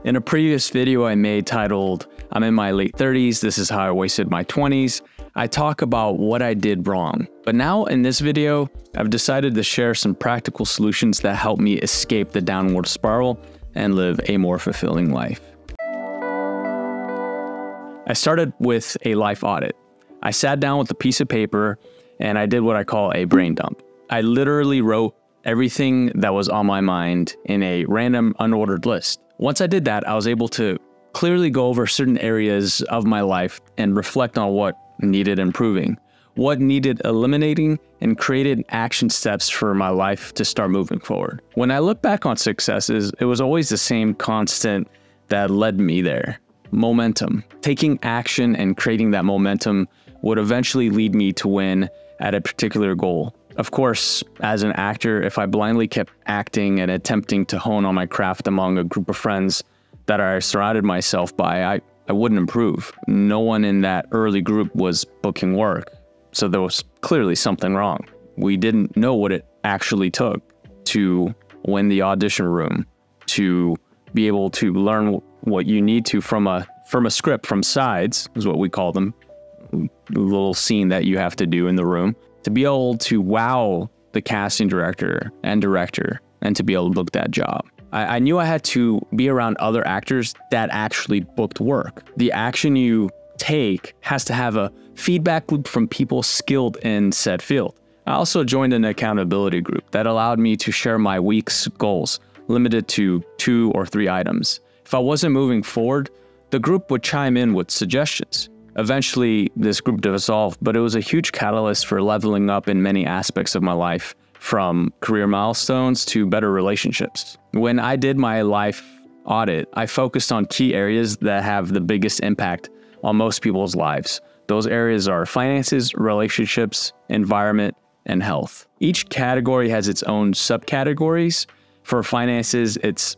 In a previous video I made titled, I'm in my late 30s, this is how I wasted my 20s, I talk about what I did wrong. But now in this video, I've decided to share some practical solutions that help me escape the downward spiral and live a more fulfilling life. I started with a life audit. I sat down with a piece of paper and I did what I call a brain dump. I literally wrote everything that was on my mind in a random unordered list. Once I did that, I was able to clearly go over certain areas of my life and reflect on what needed improving, what needed eliminating, and created action steps for my life to start moving forward. When I look back on successes, it was always the same constant that led me there: momentum. Taking action and creating that momentum would eventually lead me to win at a particular goal. Of course, as an actor, if I blindly kept acting and attempting to hone on my craft among a group of friends that I surrounded myself by, I wouldn't improve. No one in that early group was booking work, so there was clearly something wrong. We didn't know what it actually took to win the audition room, to be able to learn what you need to from a script, from sides, is what we call them, the little scene that you have to do in the room, to be able to wow the casting director and to be able to book that job. I knew I had to be around other actors that actually booked work. The action you take has to have a feedback loop from people skilled in said field. I also joined an accountability group that allowed me to share my week's goals, limited to 2 or 3 items. If I wasn't moving forward, the group would chime in with suggestions. Eventually, this group dissolved, but it was a huge catalyst for leveling up in many aspects of my life, from career milestones to better relationships. When I did my life audit, I focused on key areas that have the biggest impact on most people's lives. Those areas are finances, relationships, environment, and health. Each category has its own subcategories. For finances, it's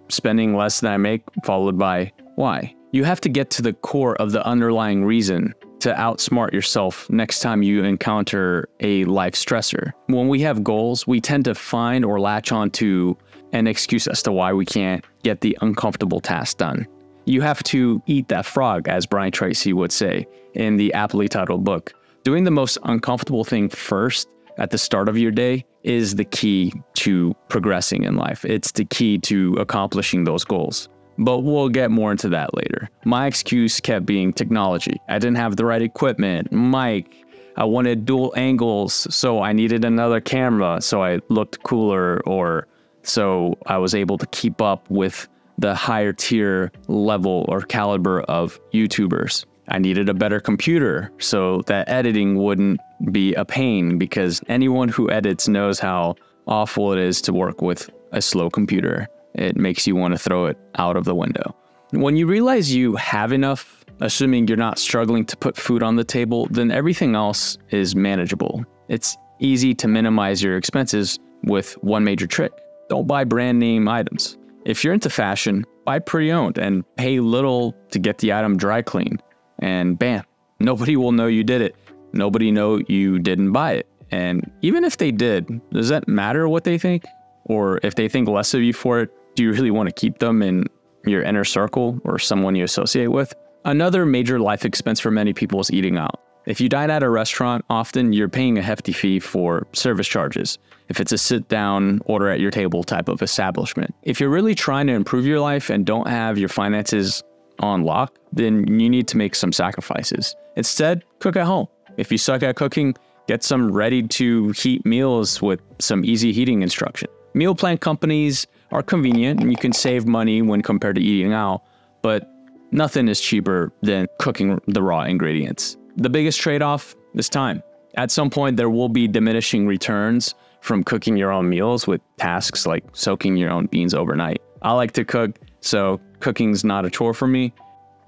spending less than I make, followed by why. You have to get to the core of the underlying reason to outsmart yourself next time you encounter a life stressor. When we have goals, we tend to find or latch onto an excuse as to why we can't get the uncomfortable task done. You have to eat that frog, as Brian Tracy would say in the aptly titled book. Doing the most uncomfortable thing first at the start of your day is the key to progressing in life. It's the key to accomplishing those goals. But we'll get more into that later. My excuse kept being technology. I didn't have the right equipment, mic. I wanted dual angles, so I needed another camera so I looked cooler, or so I was able to keep up with the higher tier level or caliber of YouTubers. I needed a better computer so that editing wouldn't be a pain, because anyone who edits knows how awful it is to work with a slow computer. It makes you want to throw it out of the window. When you realize you have enough, assuming you're not struggling to put food on the table, then everything else is manageable. It's easy to minimize your expenses with one major trick. Don't buy brand name items. If you're into fashion, buy pre-owned and pay little to get the item dry cleaned. And bam, nobody will know you did it. Nobody know you didn't buy it. And even if they did, does that matter what they think? Or if they think less of you for it, do you really want to keep them in your inner circle or someone you associate with? Another major life expense for many people is eating out. If you dine at a restaurant, often you're paying a hefty fee for service charges, if it's a sit-down, order at your table type of establishment. If you're really trying to improve your life and don't have your finances on lock, then you need to make some sacrifices. Instead, cook at home. If you suck at cooking, get some ready-to-heat meals with some easy heating instruction. Meal plan companies are convenient and you can save money when compared to eating out, but nothing is cheaper than cooking the raw ingredients. The biggest trade-off is time. At some point, there will be diminishing returns from cooking your own meals with tasks like soaking your own beans overnight. I like to cook, so cooking's not a chore for me,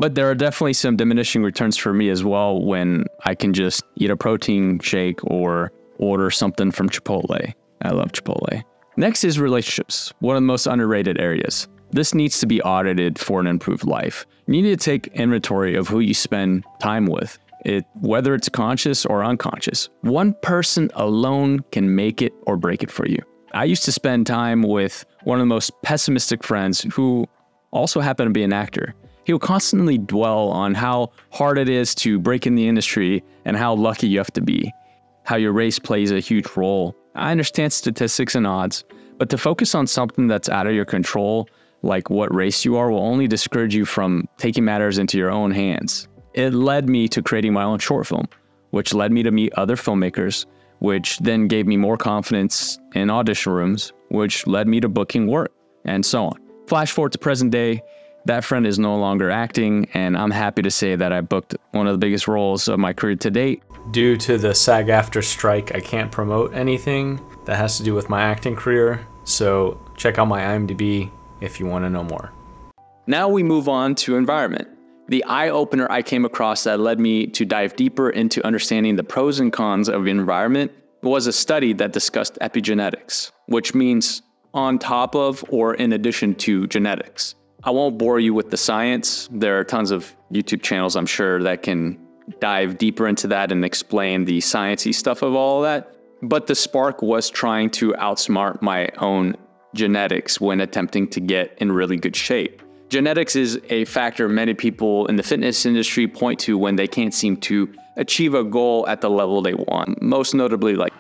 but there are definitely some diminishing returns for me as well when I can just eat a protein shake or order something from Chipotle. I love Chipotle. Next is relationships, one of the most underrated areas. This needs to be audited for an improved life. You need to take inventory of who you spend time with, whether it's conscious or unconscious. One person alone can make it or break it for you. I used to spend time with one of the most pessimistic friends who also happened to be an actor. He would constantly dwell on how hard it is to break in the industry and how lucky you have to be, how your race plays a huge role. I understand statistics and odds, but to focus on something that's out of your control, like what race you are, will only discourage you from taking matters into your own hands. It led me to creating my own short film, which led me to meet other filmmakers, which then gave me more confidence in audition rooms, which led me to booking work, and so on. Flash forward to present day, that friend is no longer acting, and I'm happy to say that I booked one of the biggest roles of my career to date. Due to the SAG-AFTRA strike, I can't promote anything that has to do with my acting career, so check out my IMDb if you want to know more. Now we move on to environment. The eye-opener I came across that led me to dive deeper into understanding the pros and cons of environment was a study that discussed epigenetics, which means on top of or in addition to genetics. I won't bore you with the science. There are tons of YouTube channels, I'm sure, that can dive deeper into that and explain the sciencey stuff of all of that. But the spark was trying to outsmart my own genetics when attempting to get in really good shape. Genetics is a factor many people in the fitness industry point to when they can't seem to achieve a goal at the level they want. Most notably, like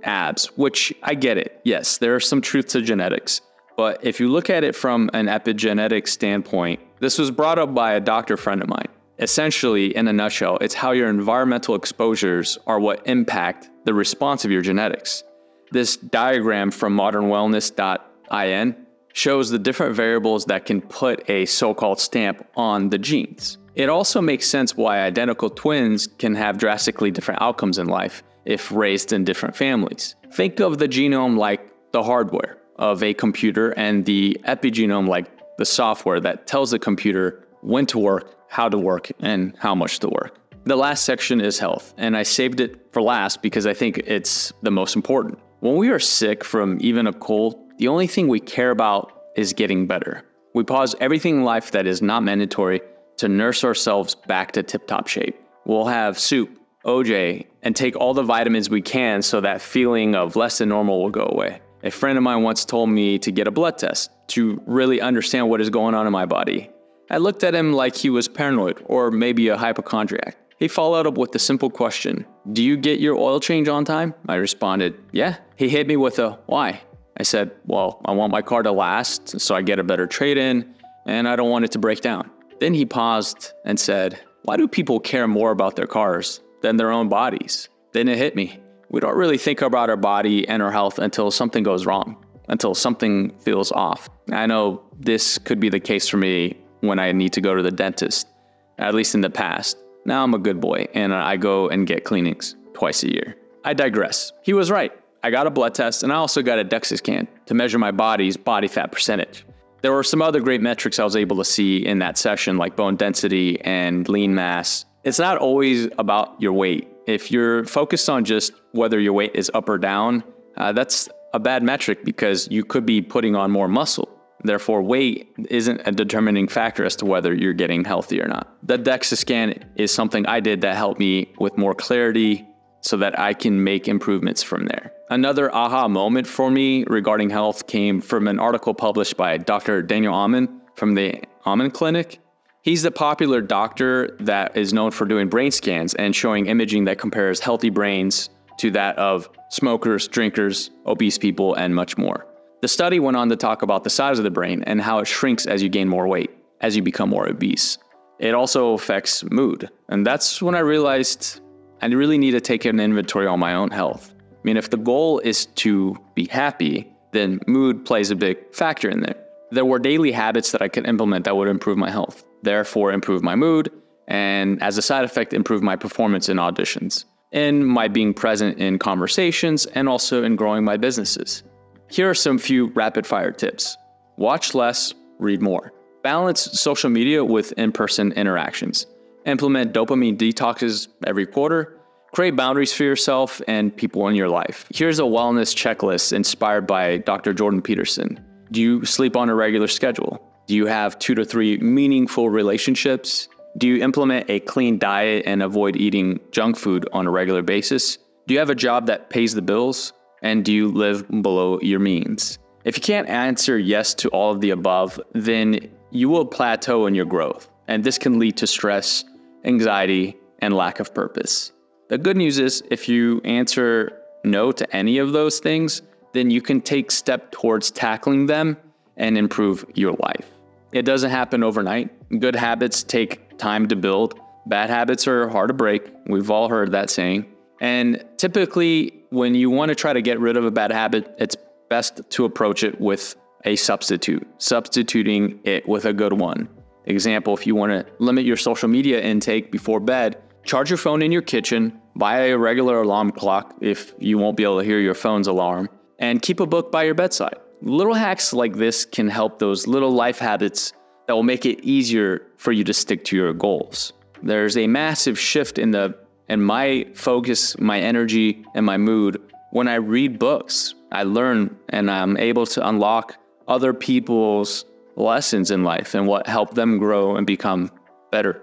abs, which I get it. Yes, there are some truth to genetics. But if you look at it from an epigenetic standpoint, this was brought up by a doctor friend of mine. Essentially, in a nutshell, it's how your environmental exposures are what impact the response of your genetics. This diagram from modernwellness.in shows the different variables that can put a so-called stamp on the genes. It also makes sense why identical twins can have drastically different outcomes in life if raised in different families. Think of the genome like the hardware of a computer and the epigenome like the software that tells the computer when to work, how to work, and how much to work. The last section is health, and I saved it for last because I think it's the most important. When we are sick from even a cold, the only thing we care about is getting better. We pause everything in life that is not mandatory to nurse ourselves back to tip-top shape. We'll have soup, OJ, and take all the vitamins we can so that feeling of less than normal will go away. A friend of mine once told me to get a blood test to really understand what is going on in my body. I looked at him like he was paranoid or maybe a hypochondriac. He followed up with the simple question, "Do you get your oil change on time?" I responded, "Yeah." He hit me with a, "Why?" I said, "Well, I want my car to last so I get a better trade-in and I don't want it to break down." Then he paused and said, "Why do people care more about their cars than their own bodies?" Then it hit me. We don't really think about our body and our health until something goes wrong, until something feels off. I know this could be the case for me when I need to go to the dentist, at least in the past. Now I'm a good boy and I go and get cleanings twice a year. I digress. He was right. I got a blood test and I also got a DEXA scan to measure my body's body fat percentage. There were some other great metrics I was able to see in that session, like bone density and lean mass. It's not always about your weight. If you're focused on just whether your weight is up or down, that's a bad metric because you could be putting on more muscle. Therefore, weight isn't a determining factor as to whether you're getting healthy or not. The DEXA scan is something I did that helped me with more clarity so that I can make improvements from there. Another aha moment for me regarding health came from an article published by Dr. Daniel Amen from the Amen Clinic. He's the popular doctor that is known for doing brain scans and showing imaging that compares healthy brains to that of smokers, drinkers, obese people, and much more. The study went on to talk about the size of the brain and how it shrinks as you gain more weight, as you become more obese. It also affects mood. And that's when I realized I really need to take an inventory on my own health. I mean, if the goal is to be happy, then mood plays a big factor in there. There were daily habits that I could implement that would improve my health, therefore improve my mood, and as a side effect, improve my performance in auditions, in my being present in conversations, and also in growing my businesses. Here are some few rapid fire tips. Watch less, read more. Balance social media with in-person interactions. Implement dopamine detoxes every quarter. Create boundaries for yourself and people in your life. Here's a wellness checklist inspired by Dr. Jordan Peterson. Do you sleep on a regular schedule? Do you have 2 to 3 meaningful relationships? Do you implement a clean diet and avoid eating junk food on a regular basis? Do you have a job that pays the bills? And do you live below your means? If you can't answer yes to all of the above, then you will plateau in your growth, and this can lead to stress, anxiety, and lack of purpose. The good news is if you answer no to any of those things, then you can take steps towards tackling them and improve your life. It doesn't happen overnight. Good habits take time to build. Bad habits are hard to break. We've all heard that saying. And typically, when you want to try to get rid of a bad habit, it's best to approach it with a substituting it with a good one. Example, if you want to limit your social media intake before bed, charge your phone in your kitchen, buy a regular alarm clock if you won't be able to hear your phone's alarm, and keep a book by your bedside. Little hacks like this can help those little life habits that will make it easier for you to stick to your goals. There's a massive shift in my focus, my energy, and my mood when I read books. I learn and I'm able to unlock other people's lessons in life and what helped them grow and become better.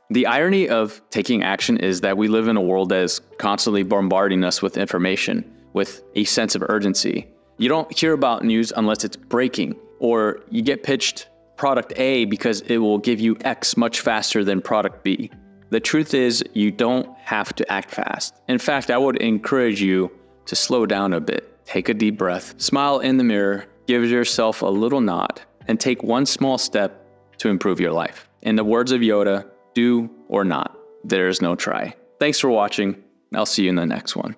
The irony of taking action is that we live in a world that is constantly bombarding us with information, with a sense of urgency. You don't hear about news unless it's breaking, or you get pitched product A because it will give you X much faster than product B. The truth is, you don't have to act fast. In fact, I would encourage you to slow down a bit, take a deep breath, smile in the mirror, give yourself a little nod, and take one small step to improve your life. In the words of Yoda, do or not. There is no try. Thanks for watching. I'll see you in the next one.